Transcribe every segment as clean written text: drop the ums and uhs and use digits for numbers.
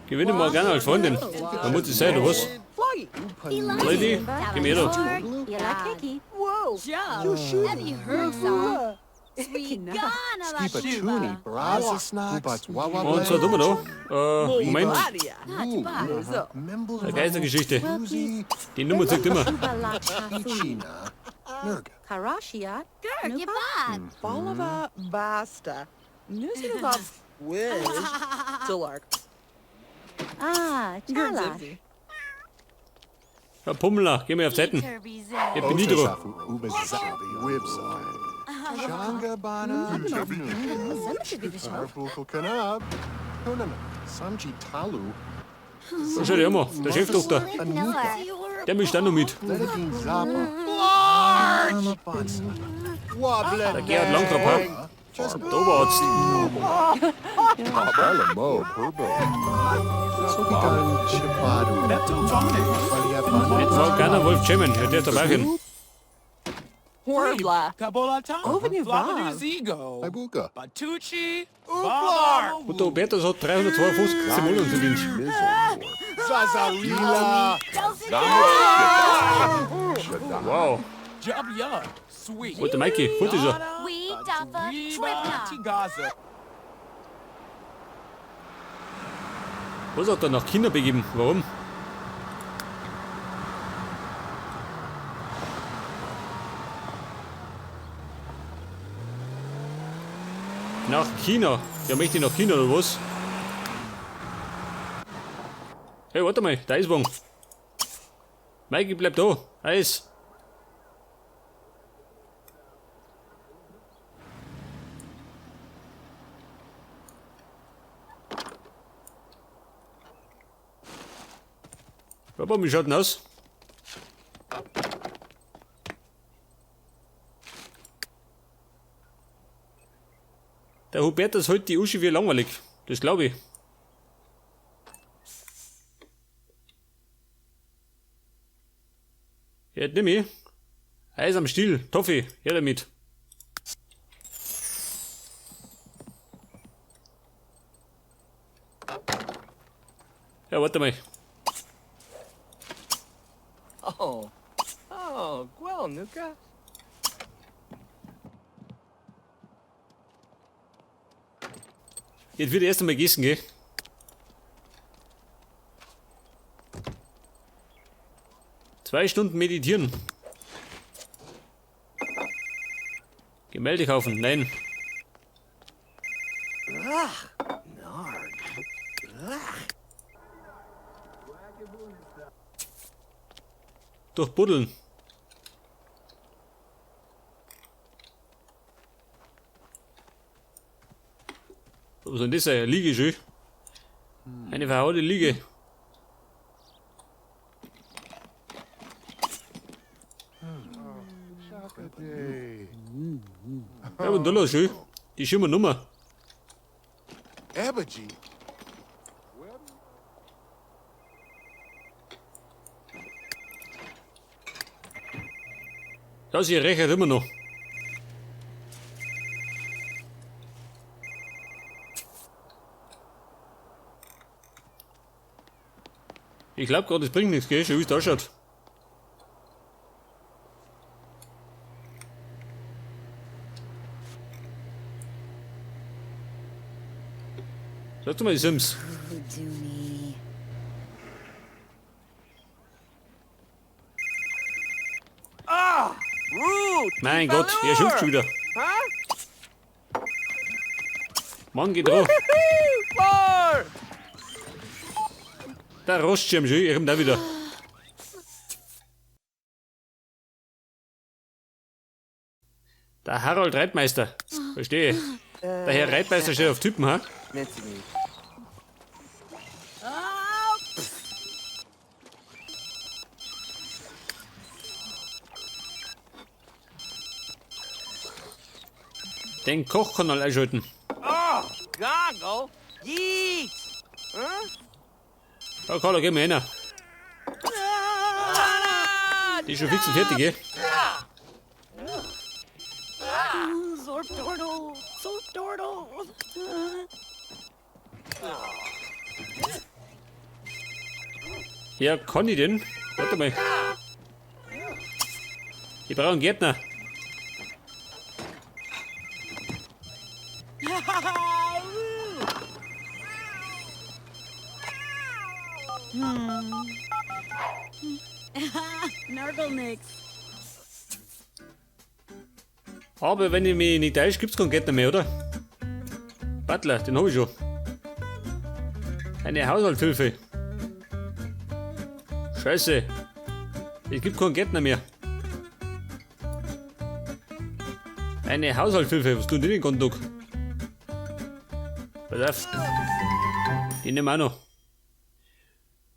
Gewinne mal gerne als Freundin. Da muss ich sein, oder was? Lady, gib mir doch. Und so tun wir da. Moment. Eine Geistergeschichte. Die Nummer sagt immer. Karashia. Balava basta. Nusirva wish. Delark. Chala. Herr Pummler, geh mir auf Seiten. Ich bin nie drauf. So, schau dir mal, der Chefdoktor. Der mischt auch noch mit. Der Gerhard Langtrab, ha? Der Oberarzt. Jetzt war keiner Wolf Cemmen, der ist dabei hin. Horribla. Und der Hubertus hat 352 Simoleon verdient. Wow. Und der Mikey, gut ist er. Was hat er nach China begeben? Warum? Nach China? Ja, möchte ich nach China oder was? Hey, warte mal, der Eiswagen. Mikey, bleib da. Eis. Papa, wie schaut denn aus? Der Hubertus hält die Uschi wie langweilig. Das glaube ich. Ja, nimm ich. Eis am Stiel. Toffee. Her damit. Ja, warte mal. Well, Nuka. Jetzt wird erst einmal gegessen, gell? Zwei Stunden meditieren. Gemälde kaufen, nein. Durchbuddeln. Was soll das sein? Eine Liege schön. Eine verhaute Liege. Ja, und da schön. Die schöne Nummer. Ja, sie rechnet immer noch. Ich glaube gerade, das bringt nichts, gell? Schau, wie es da ausschaut. Sag doch mal die Sims. Mein Gott, er schimpft schon wieder. Mann, geht drauf. Der Rostschirm schön, ich komm da wieder. Der Harald Reitmeister. Verstehe. Der Herr Reitmeister steht auf Typen, ha? Den Kochkanal einschalten. Gago. Yeet. Ja, Carla, geh mal hin. Die ist schon fix und fertig, gell? Dortle. So Dortle. Ja, kann ich denn? Warte mal. Ich brauche einen Gärtner. Nörgel nix. Aber wenn ich mich nicht täusche, gibt's keinen Gärtner mehr, oder? Butler, den habe ich schon. Eine Haushaltshilfe. Scheiße. Es gibt keinen Gärtner mehr. Eine Haushaltshilfe, was tun die den ganzen Tag? Pass auf. Die nehmen wir auch noch.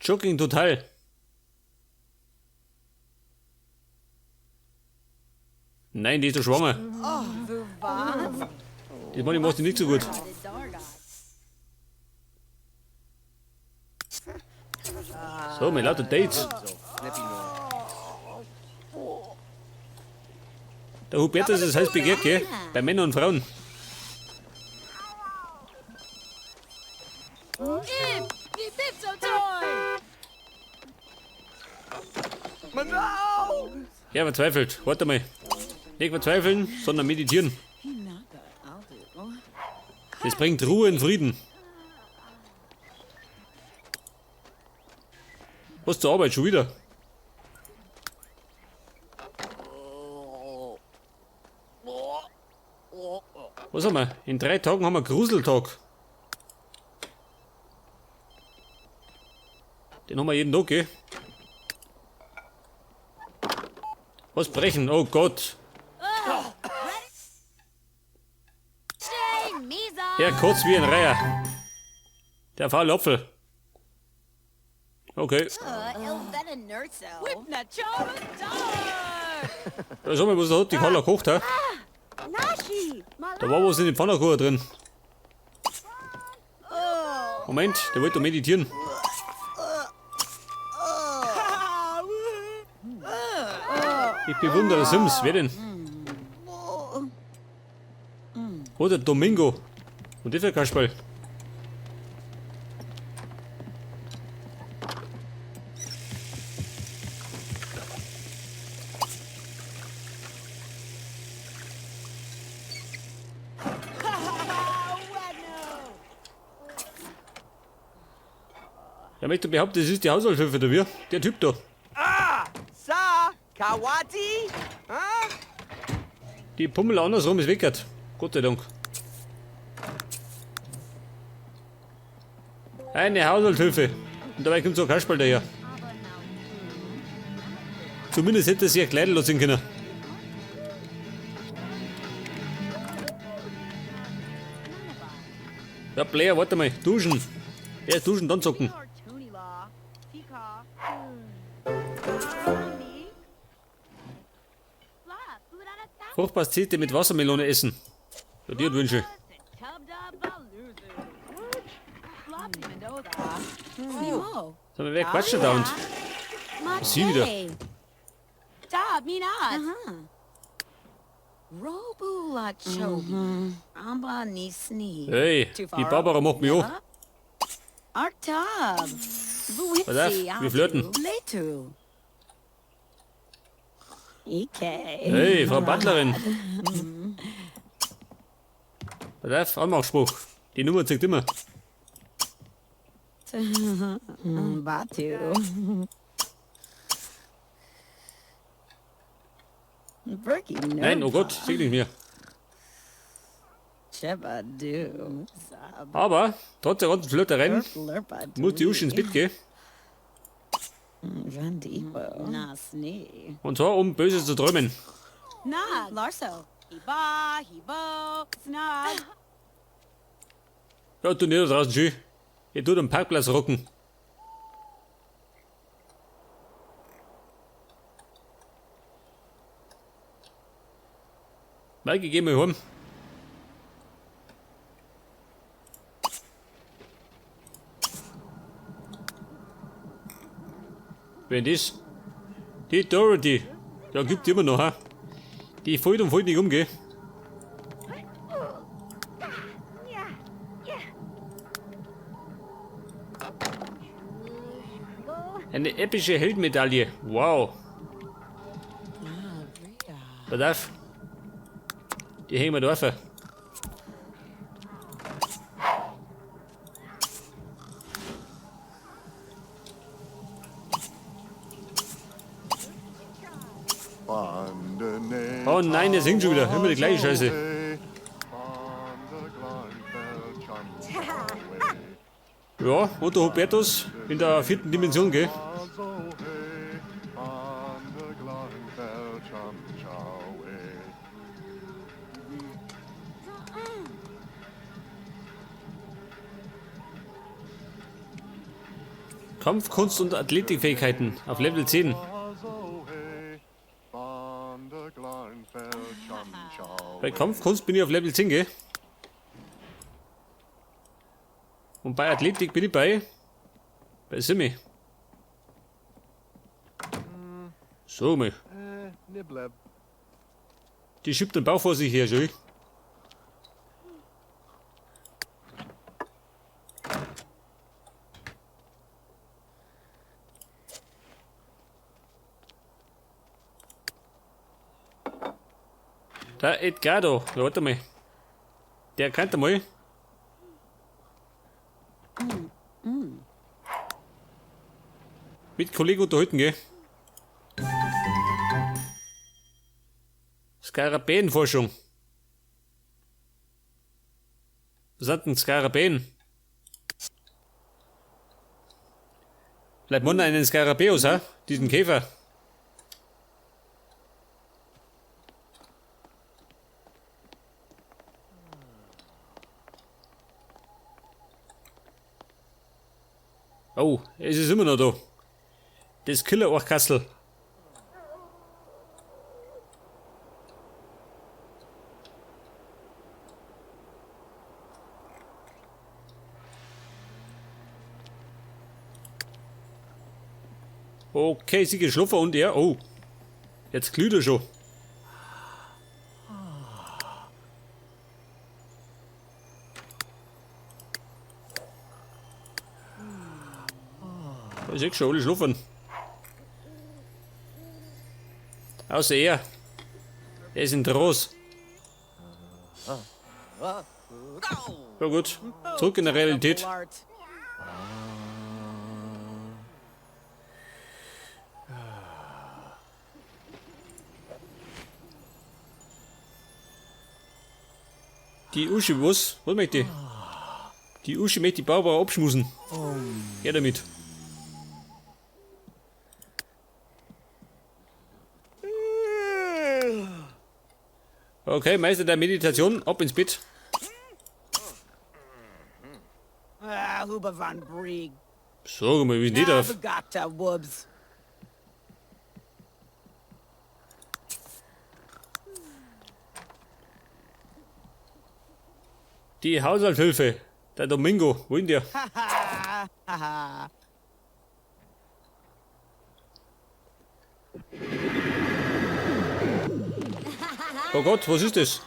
Jogging total. Nein, die ist doch schwanger. Das macht die nicht so gut. So, mir lauter Dates. Der Hubertus ist heiß begehrt, gell? Bei Männern und Frauen. No! Ja, verzweifelt. Warte mal. Nicht verzweifeln, sondern meditieren. Das bringt Ruhe und Frieden. Was zur Arbeit schon wieder? Was haben wir? In 3 Tagen haben wir Gruseltag. Den haben wir jeden Tag, gell? Was brechen? Oh Gott. Ja, kurz wie ein Reiher. Der faule Apfel. Okay. Ja, schau mal, was da hat die Carla gekocht, ha? Nashi! Da war was in dem Pfannkuchen drin. Moment, der wollte doch meditieren. Ich bewundere Sims. Wer denn? Oder Domingo. Und der für Kasperl. Ja, möchte behaupten, das ist die Haushaltshilfe da, wie? Der Typ da. Sa! Kawati? Huh? Die Pummel andersrum ist weggert. Gott sei Dank. Eine Haushaltshilfe. Und dabei kommt so ein Kasperl daher. Zumindest hätte er sich ein Kleidel lassen können. Ja, Player, warte mal. Duschen. Erst duschen, dann zocken. Fruchtpastete mit Wassermelone essen. Für dir und Wünsche. Sag mal, wer quatscht da und? Sie wieder. Da, Minat. Robula Chobi. Amba Nisni. Hey, die Barbara macht mich an. Artab. Pass auf, wir flirten. Letu. Ike. Hey, Frau Butlerin. Pass auf, Anmachspruch. Die Nummer zeigt immer. Batu. Berkey, no. Nein, oh Gott, sag nicht mehr. Chebadu. Aber, trotz der ganzen Flirtereien, Lurpadu. muss die Uschi ins Bett gehen. Vandipo. Nasni. Und zwar, um Böses zu träumen. Na, Larso. Hiba, Hibo, Snag. Ja, du nicht da draußen schön. Ich tu den Parkplatz rocken. Maike, geh mal heim. Wer das? Die Dorothy. Ja, gibt die immer noch, ha? Die fällt und fällt nicht um, gell? Eine epische Heldenmedaille. Wow. Pass auf. Die hängen wir da auf. Oh nein, der singt schon wieder. Immer die gleiche Scheiße. Ja, und der Hubertus in der 4. Dimension, gell? Kampfkunst und Athletikfähigkeiten auf Level 10. Bei Kampfkunst bin ich auf Level 10, gell? Und bei Athletik bin ich bei Simi. So, mal. Die schiebt den Bauch vor sich her, schau. Der Edgardo, ja, warte mal. Der kann mal. Mit Kollegen unterhalten, gell? Skarabäenforschung. Was sind denn Skarabäen? Bleibt man einen Skarabäus, ha? Diesen Käfer. Oh, es ist immer noch da. Das Killer-Orchkastel. Okay, sie geschlafen und er. Oh, jetzt glüht er schon. Ich sehe schon, alle schlafen. Außer er. Er ist in Trost. Ja gut, zurück in der Realität. Die Uschi, was? Was möchte ich? Die Uschi möchte die Barbara abschmusen. Geh damit. Okay, Meister der Meditation, ab ins Bett. Huber van Brieg. Sag mal, wie nicht auf. Wubs. Die Haushaltshilfe, der Domingo, wo ist der? Oh Gott, was ist das?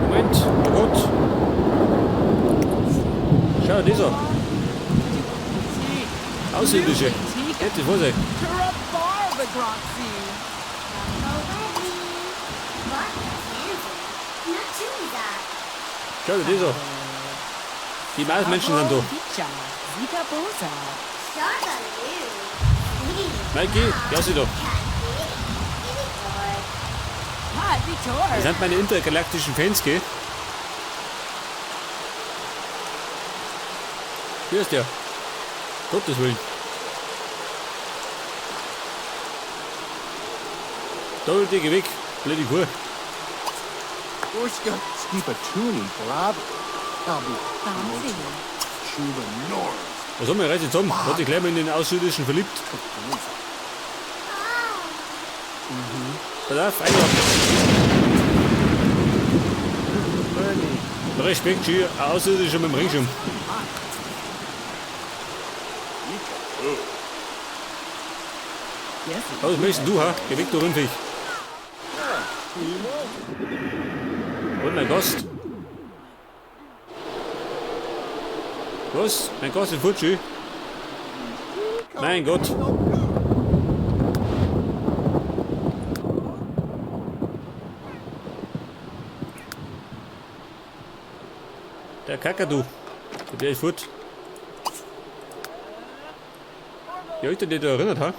Moment, oh Gott. Schau, dieser. Außerirdische. Jetzt, wo sie? Schau, dieser. Die Marsmenschen sind da. Mikey, lass sie doch. Das sind meine intergalaktischen Fans, gell? Hier ist der. Gottes Willen. Da, geh weg. Blöde Kuh. Was haben wir jetzt zusammen? Hat sich gleich mal in den Außerirdischen verliebt. Pass auf, einladen. Respekt, Ski, ein Außerirdischer mit dem Ringschirm. Was möchtest du, ha? Geh weg, du Rundviech. Und mein Gast. Was? Mein Gott, ist Futschi. Mein Gott. Der Kakadu. Der ist fort. Ja, ich dich da erinnert, ha?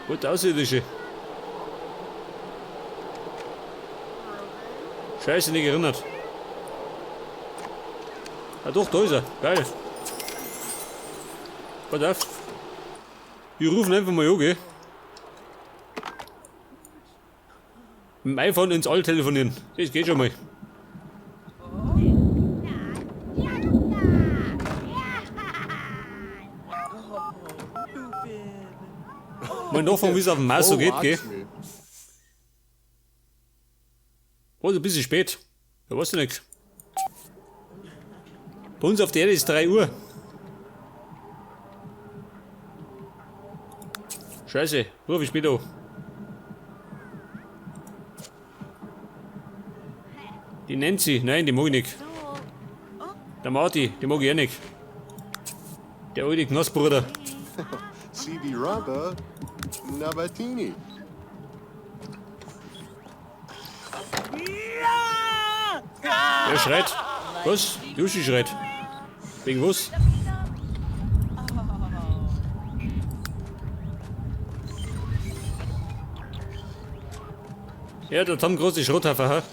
Gut, Außerirdische. Scheiße, nicht erinnert. Ah doch, da ist er. Geil. Pass auf. Wir rufen einfach mal an, gell? Mit dem iPhone ins All telefonieren. Das geht schon mal. Mal nachfragen, wie es auf dem Mars so geht, gell? Oh, ein bisschen spät. Ja, weißt du nicht. Bei uns auf der Erde ist 3 Uhr. Scheiße, ruf ich später an. Die Nancy, nein, die mag ich nicht. Der Marty, die mag ich auch nicht. Der alte Knossbruder. CD Rubber Nabatini. Wer schreit? Was? Yoshi schreit. Wegen was? Ja, der Tom große Schrotthaffer, ha?